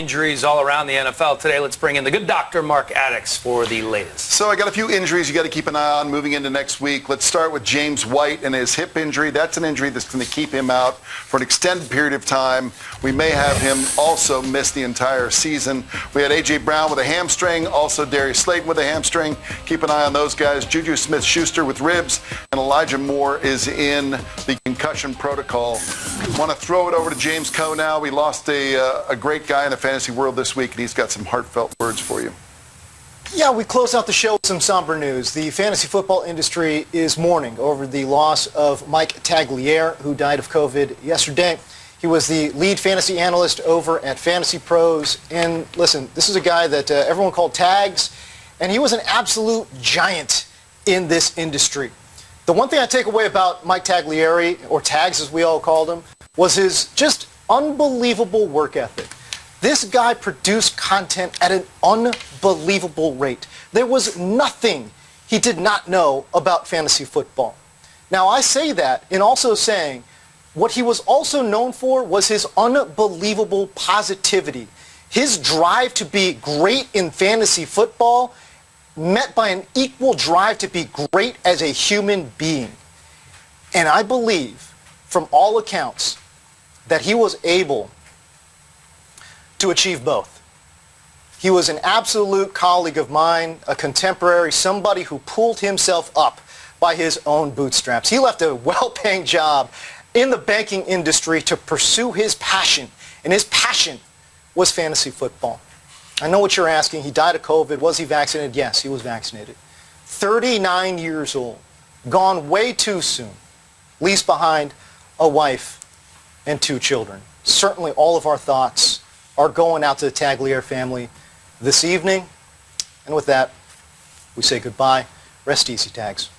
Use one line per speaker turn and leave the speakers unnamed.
injuries all around the NFL today. Let's bring in the good doctor, Mark Addix, for the latest.
So I got a few injuries you got to keep an eye on moving into next week. Let's start with James White and his hip injury. That's an injury that's going to keep him out for an extended period of time. We may have him also miss the entire season. We had A.J. Brown with a hamstring, also Darius Slayton with a hamstring. Keep an eye on those guys. Juju Smith-Schuster with ribs, and Elijah Moore is in the concussion protocol. Want to throw it over to James Coe now. We lost a great guy in the fantasy world this week, and he's got some heartfelt words for you.
Yeah, we close out the show with some somber news. The fantasy football industry is mourning over the loss of Mike Tagliere, who died of COVID yesterday. He was the lead fantasy analyst over at Fantasy Pros. And listen, this is a guy that everyone called Tags, and he was an absolute giant in this industry. The one thing I take away about Mike Tagliere, or Tags as we all called him, was his just unbelievable work ethic. This guy produced content at an unbelievable rate. There was nothing he did not know about fantasy football. Now, I say that in also saying what he was also known for was his unbelievable positivity. His drive to be great in fantasy football met by an equal drive to be great as a human being. And I believe, from all accounts, that he was able to achieve both. He was an absolute colleague of mine, a contemporary, somebody who pulled himself up by his own bootstraps. He left a well-paying job in the banking industry to pursue his passion, and his passion was fantasy football. I know what you're asking. He died of COVID. Was he vaccinated? Yes, he was vaccinated. 39 years old, gone way too soon, leaves behind a wife and 2 children. Certainly all of our thoughts are going out to the Tagliere family this evening. And with that, we say goodbye. Rest easy, Tags.